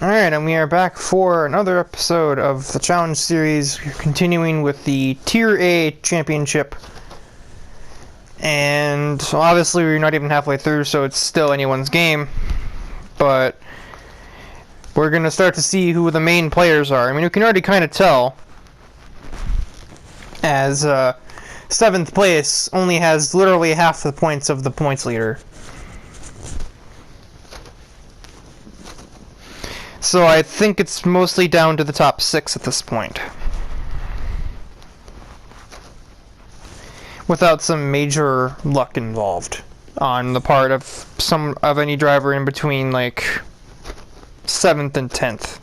Alright, and we are back for another episode of the Challenge Series, continuing with the Tier A Championship. And obviously we're not even halfway through, so it's still anyone's game. But we're going to start to see who the main players are. I mean, we can already kind of tell, as 7th place only has literally half the points of the points leader. So I think it's mostly down to the top 6 at this point. Without some major luck involved on the part of any driver in between like 7th and 10th.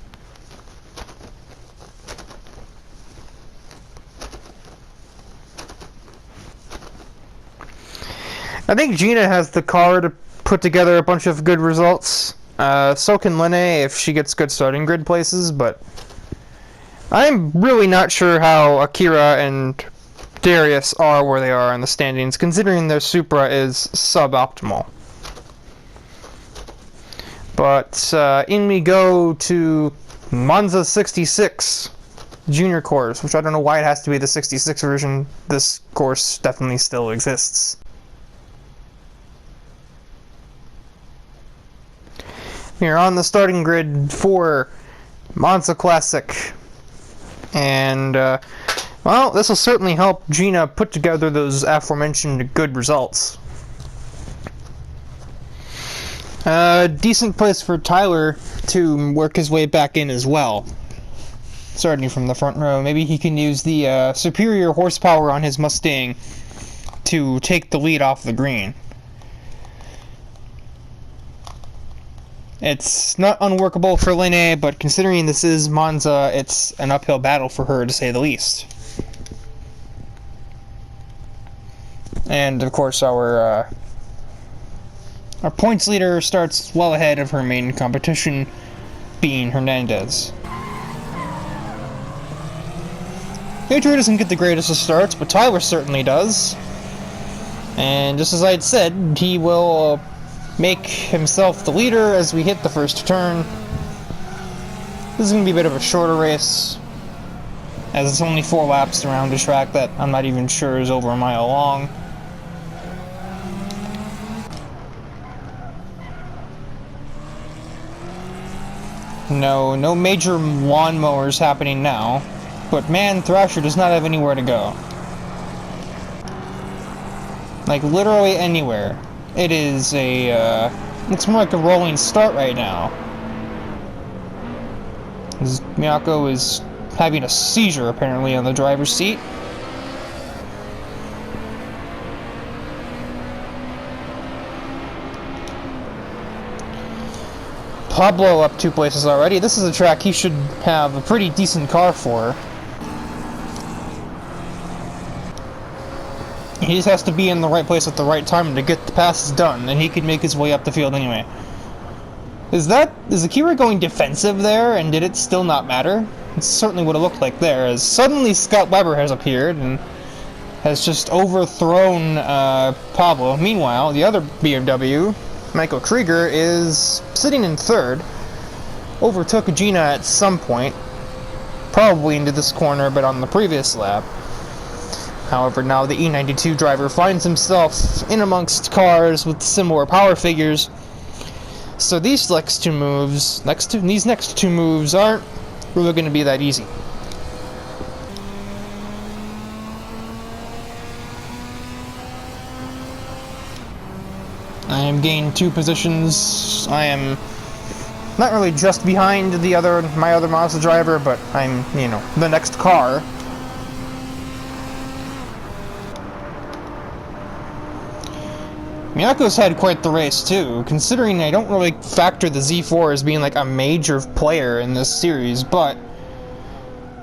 I think Gina has the car to put together a bunch of good results. So can Lene if she gets good starting grid places, but I'm really not sure how Akira and Darius are where they are in the standings, considering their Supra is suboptimal. But in we go to Monza 66 Junior course, which I don't know why it has to be the 66 version. This course definitely still exists. We're on the starting grid for Monza Classic. And, well, this will certainly help Gina put together those aforementioned good results. Decent place for Tyler to work his way back in as well. Starting from the front row. Maybe he can use the superior horsepower on his Mustang to take the lead off the green. It's not unworkable for Lene, but considering this is Monza, it's an uphill battle for her, to say the least. And, of course, our points leader starts well ahead of her main competition, being Hernandez. Adrian doesn't get the greatest of starts, but Tyler certainly does. And just as I had said, he will make himself the leader as we hit the first turn. This is going to be a bit of a shorter race, as it's only 4 laps around a track that I'm not even sure is over a mile long. No major lawnmowers happening now, but man, Thrasher does not have anywhere to go. Like, literally anywhere. It is looks more like a rolling start right now. Miyako is having a seizure, apparently, on the driver's seat. Pablo up 2 places already. This is a track he should have a pretty decent car for. He just has to be in the right place at the right time to get the passes done, and he can make his way up the field anyway. Is Akira going defensive there, and did it still not matter? It certainly would have looked like there, as suddenly Scott Weber has appeared and has just overthrown Pablo. Meanwhile, the other BMW, Michael Krieger, is sitting in 3rd, overtook Gina at some point, probably into this corner, but on the previous lap. However, now the E92 driver finds himself in amongst cars with similar power figures. So these next two moves aren't really going to be that easy. I am gaining 2 positions. I am not really just behind my other Mazda driver, but I'm, the next car. Miyako's had quite the race too, considering I don't really factor the Z4 as being like a major player in this series, but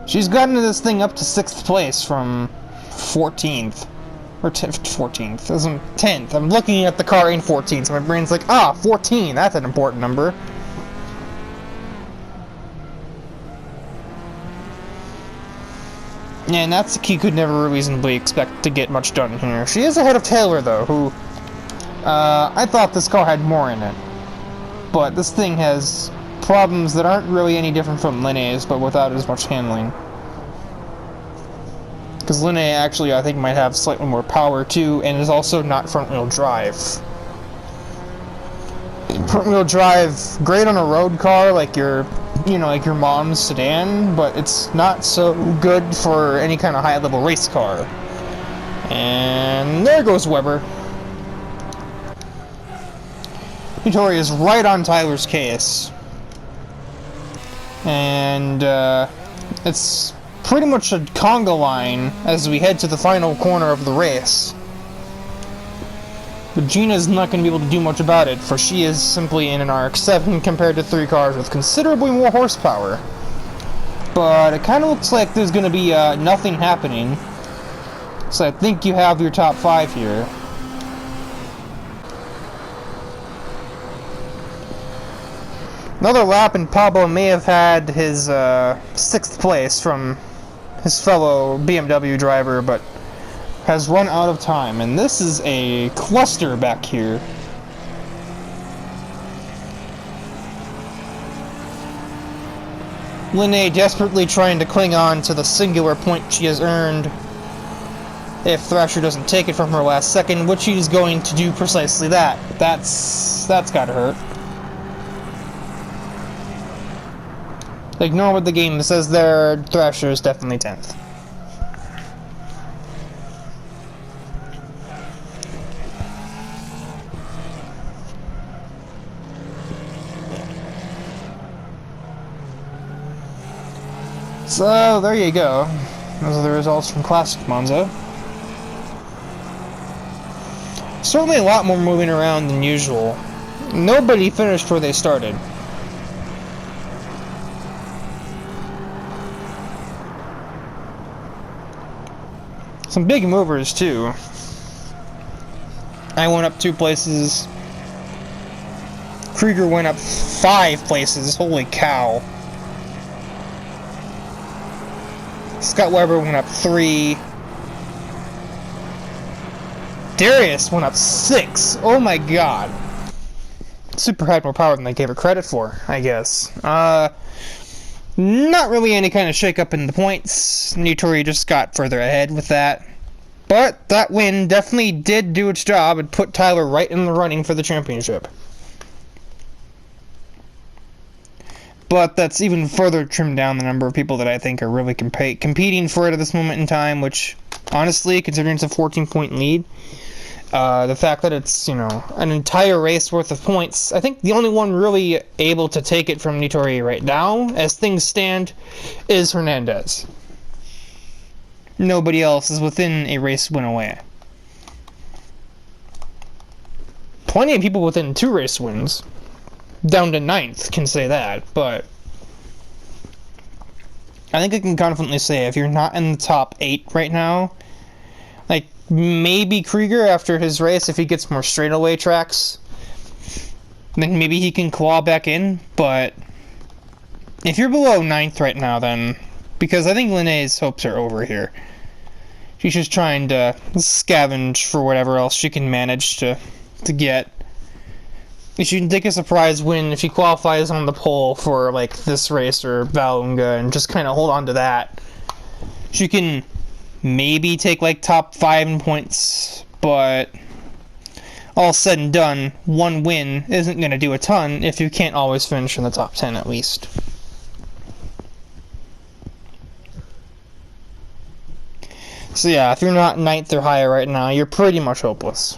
she's gotten this thing up to 6th place from 14th. Or 14th, 10th. I'm looking at the car in 14th, so my brain's like, 14, that's an important number. And Natsuki could never reasonably expect to get much done here. She is ahead of Taylor, though, who I thought this car had more in it. But this thing has problems that aren't really any different from Linne's, but without as much handling. Because Linne actually, I think, might have slightly more power too, and is also not front-wheel drive. Front-wheel drive, great on a road car like your, like your mom's sedan, but it's not so good for any kind of high-level race car. And there goes Weber. Nitori is right on Tyler's case. And it's pretty much a conga line as we head to the final corner of the race. But Gina's not going to be able to do much about it, for she is simply in an RX-7 compared to 3 cars with considerably more horsepower. But it kind of looks like there's going to be nothing happening. So I think you have your top 5 here. Another lap, and Pablo may have had his 6th place from his fellow BMW driver, but has run out of time. And this is a cluster back here. Linne desperately trying to cling on to the singular point she has earned if Thrasher doesn't take it from her last second, which she's going to do precisely that. That's gotta hurt. Ignore what the game says there, Thrasher is definitely 10th. So, there you go. Those are the results from Classic Monza. Certainly a lot more moving around than usual. Nobody finished where they started. Some big movers, too. I went up 2 places. Krieger went up 5 places. Holy cow. Scott Weber went up 3. Darius went up 6. Oh my god. Super had more power than they gave her credit for, I guess. Not really any kind of shake-up in the points. Nitori just got further ahead with that. But that win definitely did do its job and put Tyler right in the running for the championship. But that's even further trimmed down the number of people that I think are really competing for it at this moment in time, which, honestly, considering it's a 14-point lead, the fact that it's, an entire race worth of points, I think the only one really able to take it from Nitori right now, as things stand, is Hernandez. Nobody else is within a race win away. Plenty of people within 2 race wins, down to 9th, can say that, but I think I can confidently say if you're not in the top 8 right now, like, maybe Krieger after his race, if he gets more straightaway tracks, then maybe he can claw back in, but if you're below 9th right now, then, because I think Linne's hopes are over here. She's just trying to scavenge for whatever else she can manage to get. She can take a surprise win if she qualifies on the pole for, like, this race or Valunga and just kind of hold on to that. She can maybe take, like, top 5 in points, but all said and done, 1 win isn't going to do a ton if you can't always finish in the top 10 at least. So yeah, if you're not 9th or higher right now, you're pretty much hopeless.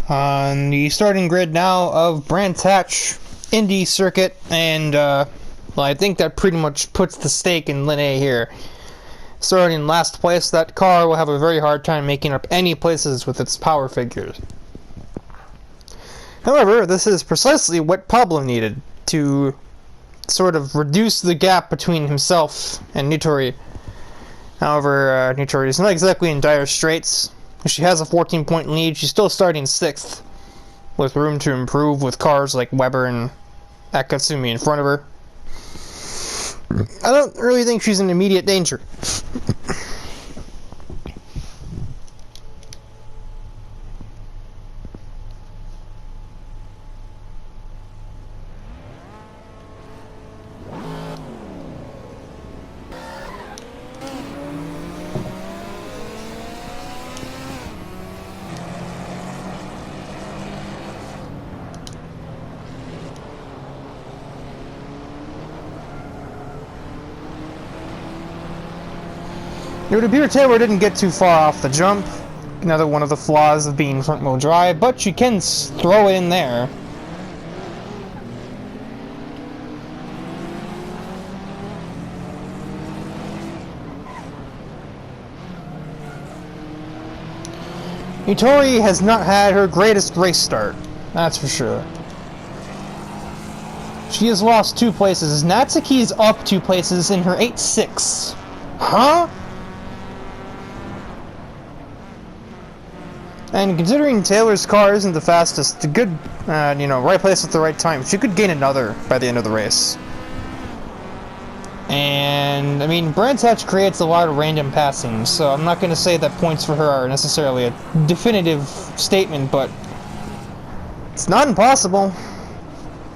On the starting grid now of Brands Hatch Indy Circuit, and well, I think that pretty much puts the stake in Linne here. Starting in last place, that car will have a very hard time making up any places with its power figures. However, this is precisely what Pablo needed to sort of reduce the gap between himself and Nitori. However, Nitori is not exactly in dire straits. She has a 14-point lead. She's still starting 6th, with room to improve with cars like Weber and Akatsumi in front of her. I don't really think she's in immediate danger. It would appear Taylor didn't get too far off the jump. Another one of the flaws of being front-wheel drive, but she can throw it in there. Nitori has not had her greatest race start, that's for sure. She has lost 2 places. Natsuki's up 2 places in her 8.6. Huh? And considering Taylor's car isn't the fastest, a good, right place at the right time, she could gain another by the end of the race. And, I mean, Brands Hatch creates a lot of random passing, so I'm not going to say that points for her are necessarily a definitive statement, but it's not impossible.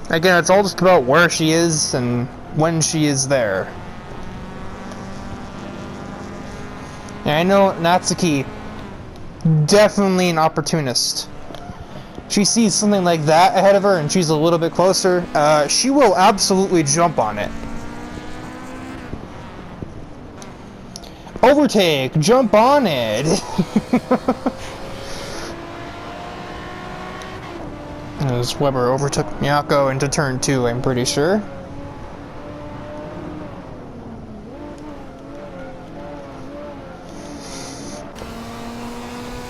Again, it's all just about where she is and when she is there. And I know Natsuki, definitely an opportunist. She sees something like that ahead of her and she's a little bit closer, she will absolutely jump on it. Overtake! Jump on it! As Weber overtook Miyako into turn 2, I'm pretty sure.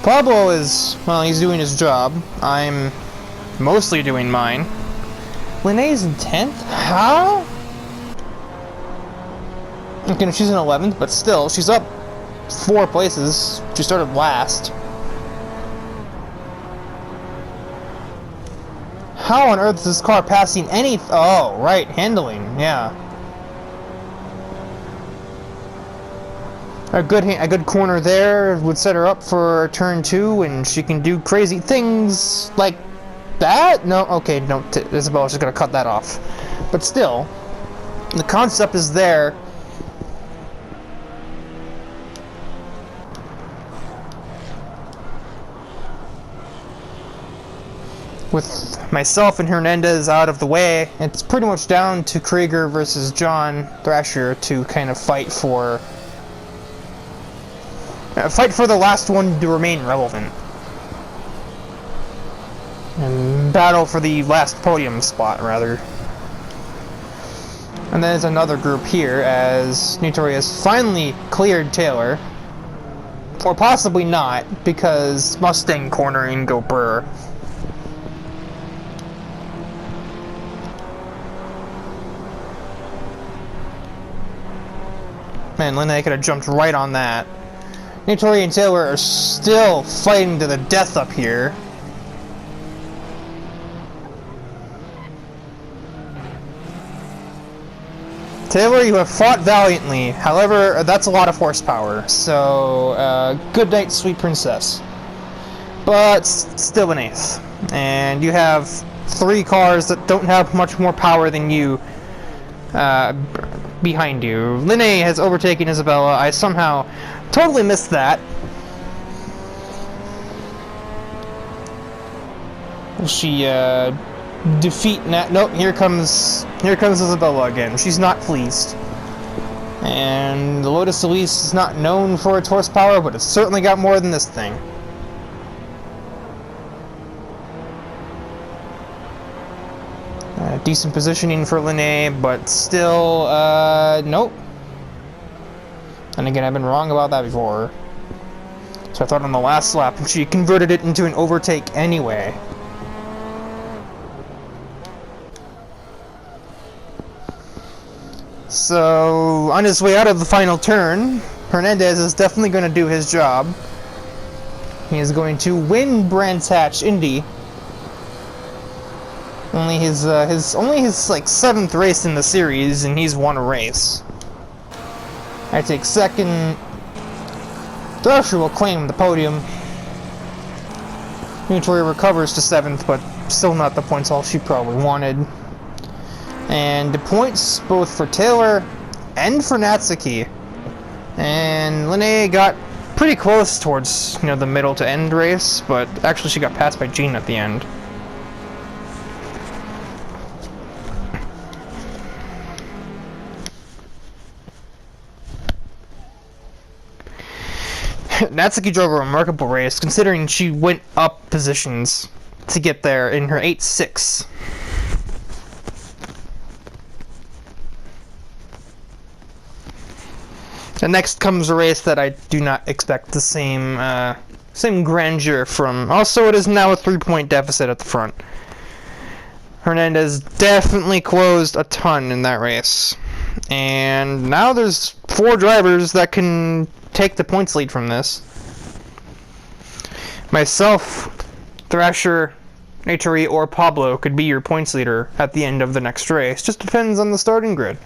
Pablo is, well, he's doing his job. I'm mostly doing mine. Linnea's in 10th? How? Okay, she's in 11th, but still, she's up 4 places. She started last. How on earth is this car passing any... Oh, right, handling, yeah. A good corner there would set her up for turn 2, and she can do crazy things like that? No, okay, no, Isabella's just gonna cut that off. But still, the concept is there. With myself and Hernandez out of the way, it's pretty much down to Krieger versus John Thrasher to kind of fight for the last one to remain relevant. And battle for the last podium spot, rather. And then there's another group here, as Nitori has finally cleared Taylor. Or possibly not, because Mustang cornering Gopur. Man, Linne could have jumped right on that. Nitori and Taylor are still fighting to the death up here. Taylor, you have fought valiantly. However, that's a lot of horsepower. So, good night, sweet princess. But still an 8th. And you have 3 cars that don't have much more power than you behind you. Linne has overtaken Isabella. I somehow totally missed that. Will she defeat Nat? Nope, here comes Isabella again. She's not pleased. And the Lotus Elise is not known for its horsepower, but it's certainly got more than this thing. Decent positioning for Linne, but still, nope. And again, I've been wrong about that before. So I thought on the last lap, and she converted it into an overtake anyway. So, on his way out of the final turn, Hernandez is definitely going to do his job. He is going to win Brands Hatch Indy. Only his like 7th race in the series, and he's won a race. I take 2nd. Thrasher will claim the podium. Nitori recovers to 7th, but still not the points all she probably wanted. And the points both for Taylor and for Natsuki. And Linne got pretty close towards, the middle to end race, but actually she got passed by Jean at the end. Natsuki drove a remarkable race, considering she went up positions to get there in her 8.6. And next comes a race that I do not expect the same grandeur from. Also, it is now a 3-point deficit at the front. Hernandez definitely closed a ton in that race. And now there's 4 drivers that can take the points lead from this. Myself, Thrasher, Natori, or Pablo could be your points leader at the end of the next race. Just depends on the starting grid.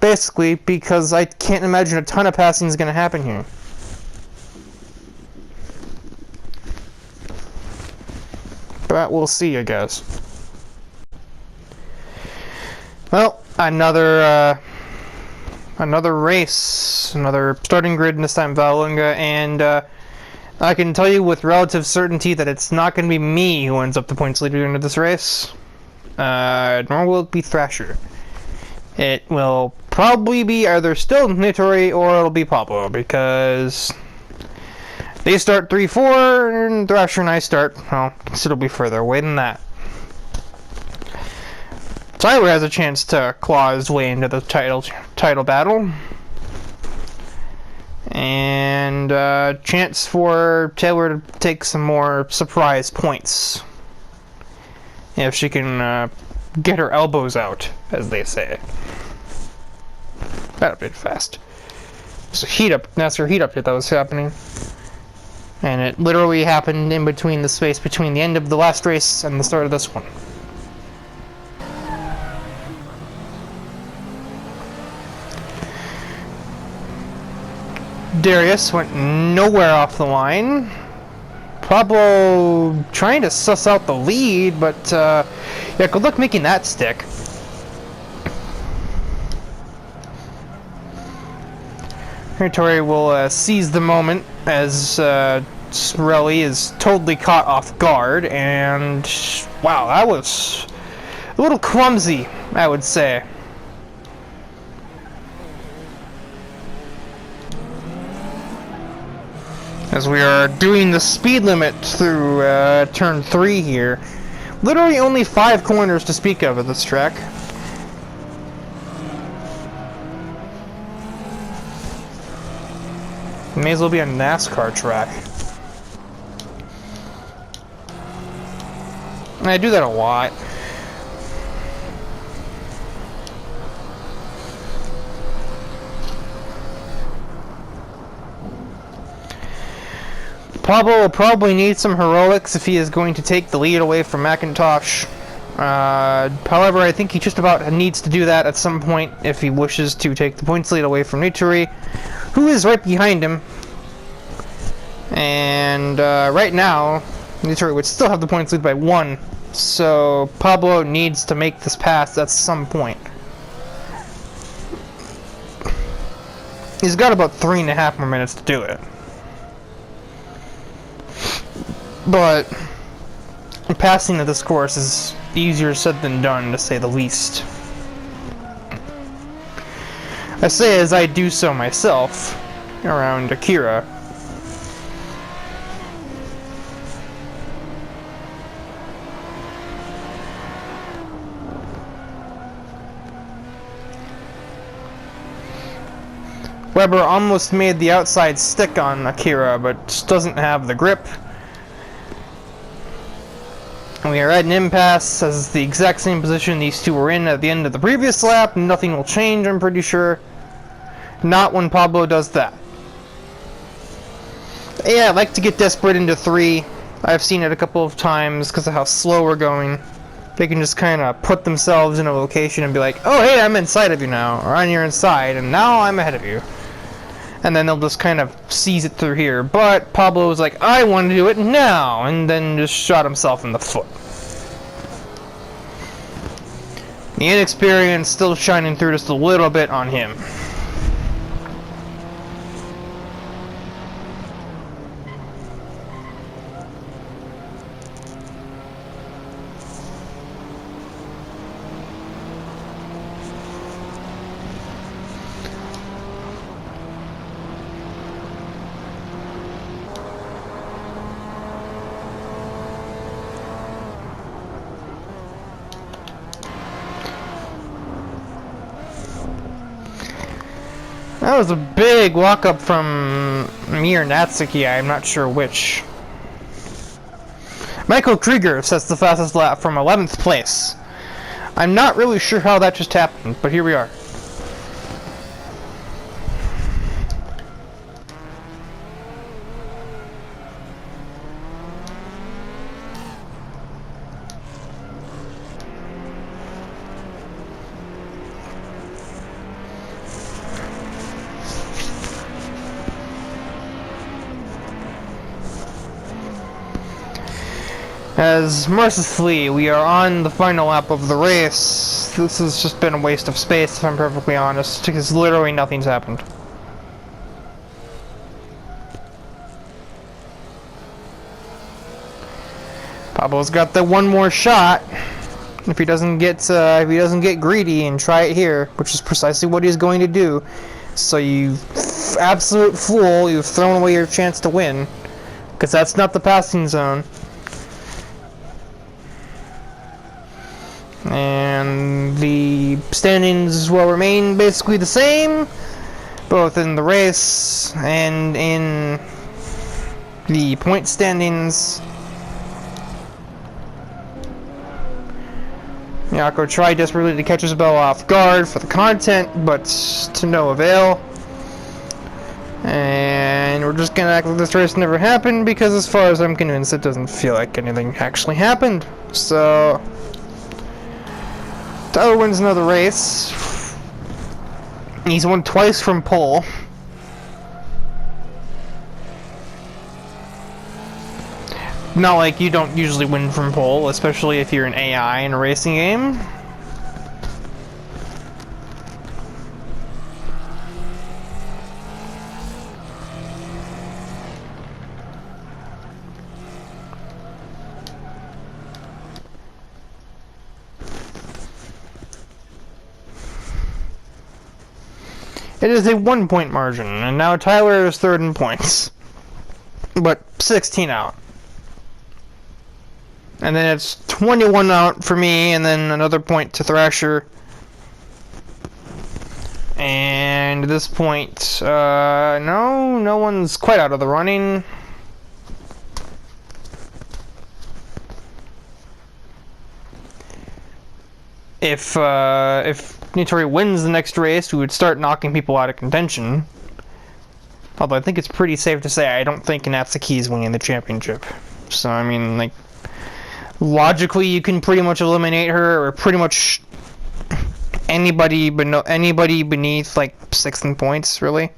Basically, because I can't imagine a ton of passing is going to happen here. But we'll see, I guess. Well, another race, another starting grid, and this time Vallelunga, and I can tell you with relative certainty that it's not going to be me who ends up the points leader into this race. Nor will it be Thrasher. It will probably be either still Natori or it'll be Pablo, because they start 3-4 and Thrasher and I start, well, considerably further away than that. Tyler has a chance to claw his way into the title battle. And chance for Taylor to take some more surprise points. If she can get her elbows out, as they say. That a bit fast. It's a heat up, NASCAR heat up that was happening. And it literally happened in between the space between the end of the last race and the start of this one. Darius went nowhere off the line. Pablo trying to suss out the lead, but yeah, good luck making that stick. Natori will seize the moment as Sorelli is totally caught off guard, and wow, that was a little clumsy, I would say. As we are doing the speed limit through turn 3 here. Literally only 5 corners to speak of at this track. May as well be a NASCAR track. I do that a lot. Pablo will probably need some heroics if he is going to take the lead away from McIntosh. However, I think he just about needs to do that at some point if he wishes to take the points lead away from Natori, who is right behind him. And right now, Natori would still have the points lead by 1, so Pablo needs to make this pass at some point. He's got about 3.5 more minutes to do it. But passing at this course is easier said than done, to say the least. I say as I do so myself around Akira. Weber almost made the outside stick on Akira, but just doesn't have the grip. We are at an impasse, as the exact same position these two were in at the end of the previous lap. Nothing will change, I'm pretty sure. Not when Pablo does that. Yeah, I like to get desperate into 3. I've seen it a couple of times because of how slow we're going. They can just kind of put themselves in a location and be like, oh hey, I'm inside of you now, or on your inside, and now I'm ahead of you. And then they'll just kind of seize it through here. But Pablo was like, I want to do it now, and then just shot himself in the foot. The inexperience still shining through just a little bit on him. That was a big walk up from me or Natsuki, I'm not sure which. Michael Krieger sets the fastest lap from 11th place. I'm not really sure how that just happened, but here we are. As mercilessly we are on the final lap of the race, this has just been a waste of space if I'm perfectly honest, because literally nothing's happened. Pablo's got the one more shot. If he doesn't get greedy and try it here, which is precisely what he's going to do. So you absolute fool, you've thrown away your chance to win, because that's not the passing zone. And the standings will remain basically the same, both in the race and in the point standings. Yako tried desperately to catch Isabella off guard for the content, but to no avail. And we're just gonna act like this race never happened, because as far as I'm convinced, it doesn't feel like anything actually happened. So Tyler wins another race. He's won twice from pole. Not like you don't usually win from pole, especially if you're an AI in a racing game. It is a 1-point margin, and now Tyler is third in points. But 16 out. And then it's 21 out for me, and then another point to Thrasher. And at this point, no one's quite out of the running. If Nitori wins the next race, we would start knocking people out of contention. Although I think it's pretty safe to say I don't think Natsuki is winning the championship. So, I mean, like, logically you can pretty much eliminate her, or pretty much anybody beneath, like, 6th in points, really.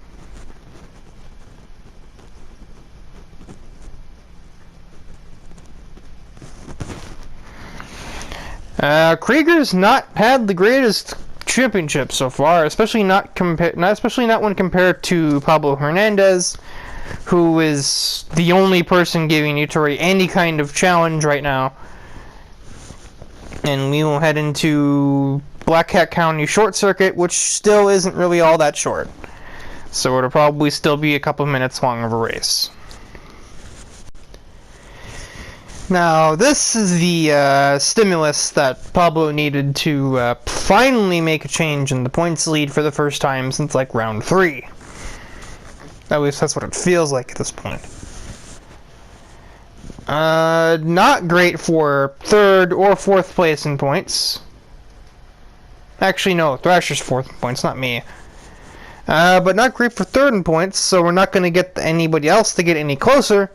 Krieger's not had the greatest championship so far, especially not when compared to Pablo Hernandez, who is the only person giving Nitori any kind of challenge right now. And we will head into Black Cat County Short Circuit, which still isn't really all that short. So it'll probably still be a couple minutes long of a race. Now, this is the stimulus that Pablo needed to finally make a change in the points lead for the first time since, like, round 3. At least that's what it feels like at this point. Not great for 3rd or 4th place in points. Actually, no, Thrasher's 4th in points, not me. But not great for 3rd in points, so we're not going to get anybody else to get any closer,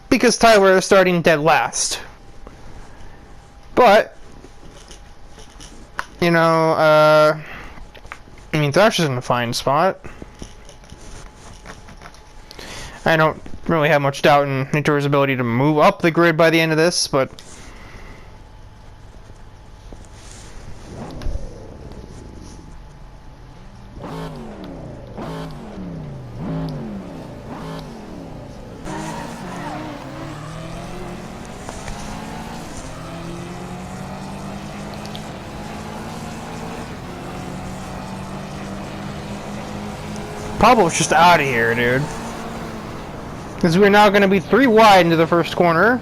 because Tyler is starting dead last. But, you know, I mean, Thrasher's in a fine spot. I don't really have much doubt in Nitori's ability to move up the grid by the end of this, but Pablo's just out of here, dude. Because we're now going to be 3 wide into the first corner.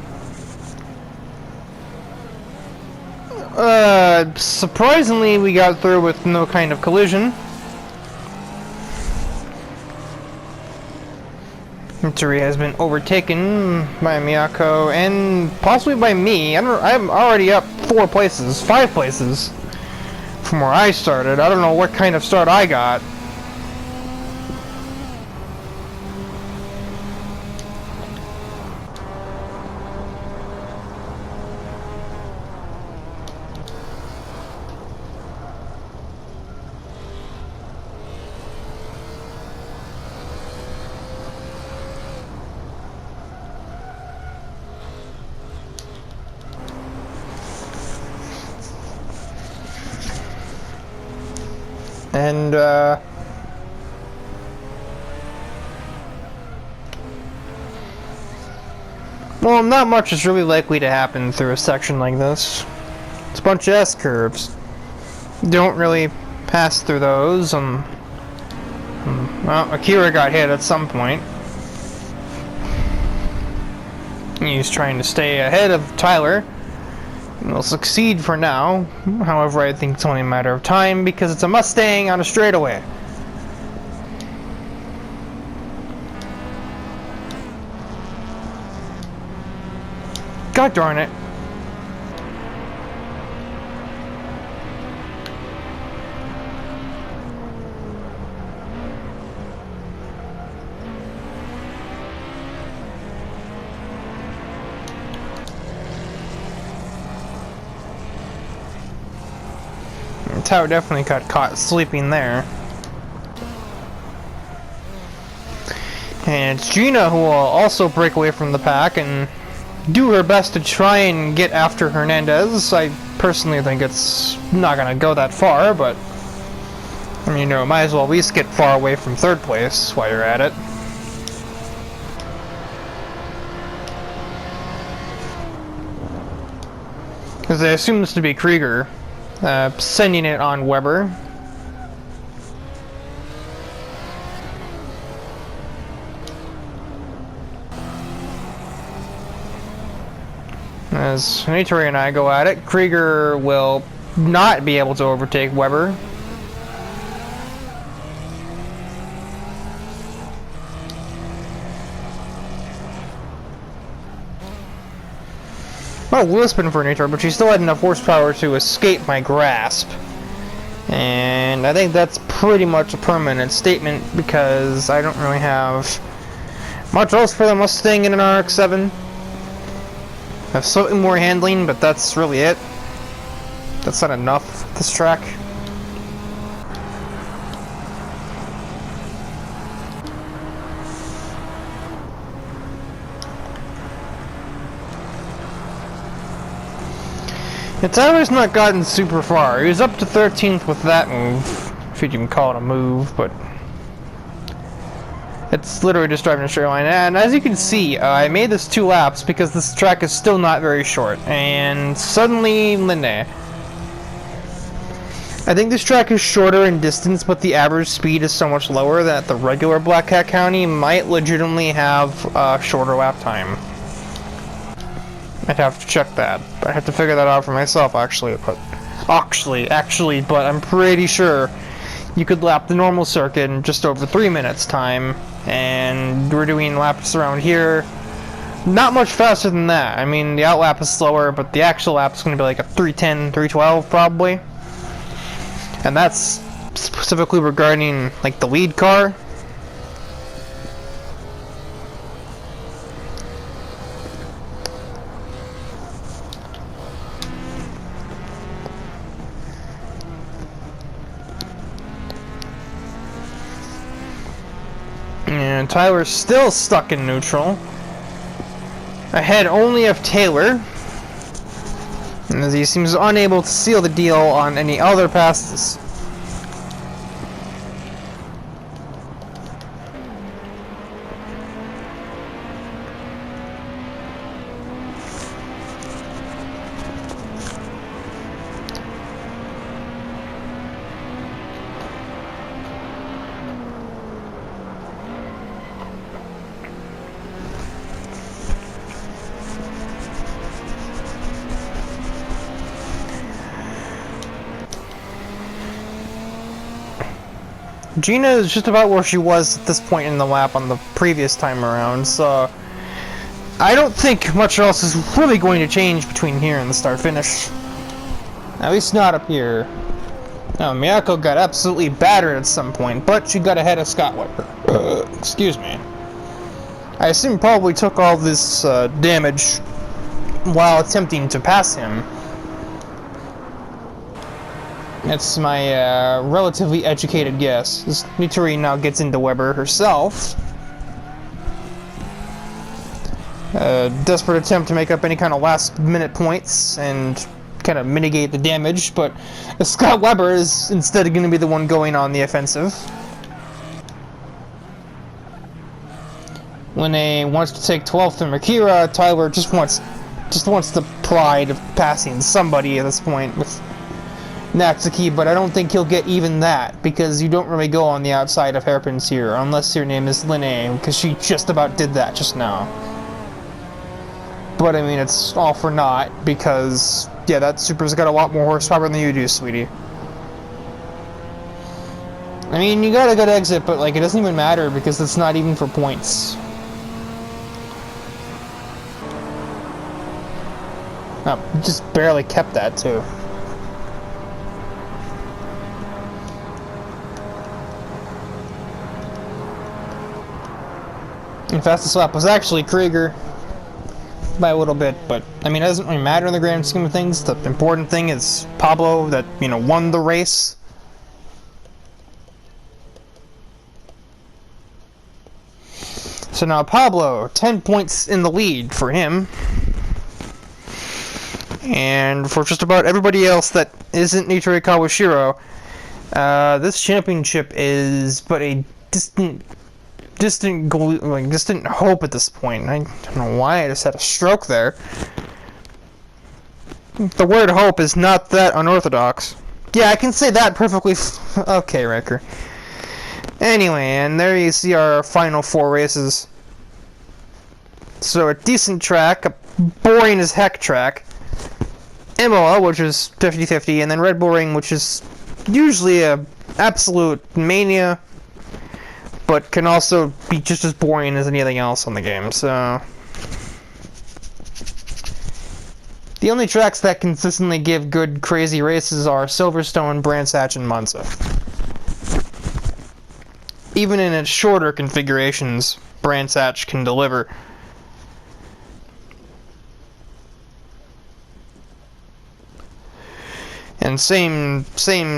Surprisingly, we got through with no kind of collision. Mitsuri has been overtaken by Miyako and possibly by me. I'm already up 5 places from where I started. I don't know what kind of start I got. And, well, not much is really likely to happen through a section like this. It's a bunch of S-curves. Don't really pass through those. Well, Akira got hit at some point. He's trying to stay ahead of Tyler. Will succeed for now. However, I think it's only a matter of time because it's a Mustang on a straightaway. God darn it. Tower definitely got caught sleeping there. And it's Gina who will also break away from the pack and do her best to try and get after Hernandez. I personally think it's not going to go that far, but I mean, might as well at least get far away from 3rd place while you're at it. Because I assume this to be Krieger. Sending it on Weber. As Nitori and I go at it, Krieger will not be able to overtake Weber. Well, wheel spin for Nitori, but she still had enough horsepower to escape my grasp. And I think that's pretty much a permanent statement because I don't really have much else for the Mustang in an RX-7. I have slightly more handling, but that's really it. That's not enough for this track. Tyler's not gotten super far. He was up to 13th with that move, if you can call it a move, but it's literally just driving a straight line. And as you can see, I made this 2 laps because this track is still not very short. And suddenly, Linde. I think this track is shorter in distance, but the average speed is so much lower that the regular Black Cat County might legitimately have a shorter lap time. I'd have to check that. I have to figure that out for myself, actually. But I'm pretty sure you could lap the normal circuit in just over 3 minutes time, and we're doing laps around here not much faster than that. I mean, the out lap is slower, but the actual lap is going to be like a 3:10, 3:12 probably. And that's specifically regarding like the lead car. And Tyler's still stuck in neutral. Ahead only of Taylor. And as he seems unable to seal the deal on any other passes. Gina is just about where she was at this point in the lap on the previous time around, so I don't think much else is really going to change between here and the start-finish. At least not up here. Now, Miyako got absolutely battered at some point, but she got ahead of Scott Weber. Excuse me. I assume probably took all this damage while attempting to pass him. That's my relatively educated guess. As Nitori now gets into Weber herself. Desperate attempt to make up any kind of last-minute points and kind of mitigate the damage, but Scott Weber is instead going to be the one going on the offensive. Lene wants to take 12th from Akira. Tyler just wants the pride of passing somebody at this point with Natsuki, but I don't think he'll get even that, because you don't really go on the outside of hairpins here, unless your name is Lene, because she just about did that just now. But I mean, it's all for naught, because, yeah, that Supra's got a lot more horsepower than you do, sweetie. I mean, you got a good exit, but, like, it doesn't even matter, because it's not even for points. Oh, just barely kept that, too. And fastest lap was actually Krieger. By a little bit, but I mean, it doesn't really matter in the grand scheme of things. The important thing is Pablo that, you know, won the race. So now Pablo, 10 points in the lead for him. And for just about everybody else that isn't Nitori Kawashiro, this championship is but a distant hope at this point. I don't know why I just had a stroke there. The word hope is not that unorthodox. Yeah, I can say that perfectly. Okay, Wrecker. Anyway, and there you see our final 4 races. So a decent track, a boring as heck track, Imola, which is 50-50, and then Red Bull Ring, which is usually a absolute mania, but can also be just as boring as anything else on the game, so... The only tracks that consistently give good, crazy races are Silverstone, Brands Hatch, and Monza. Even in its shorter configurations, Brands Hatch can deliver. And same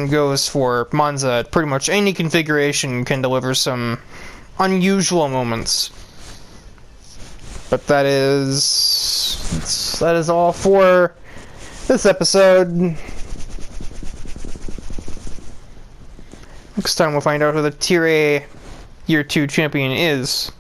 goes for Monza. Pretty much any configuration can deliver some unusual moments. But that is all for this episode. Next time we'll find out who the Tier A Year 2 champion is.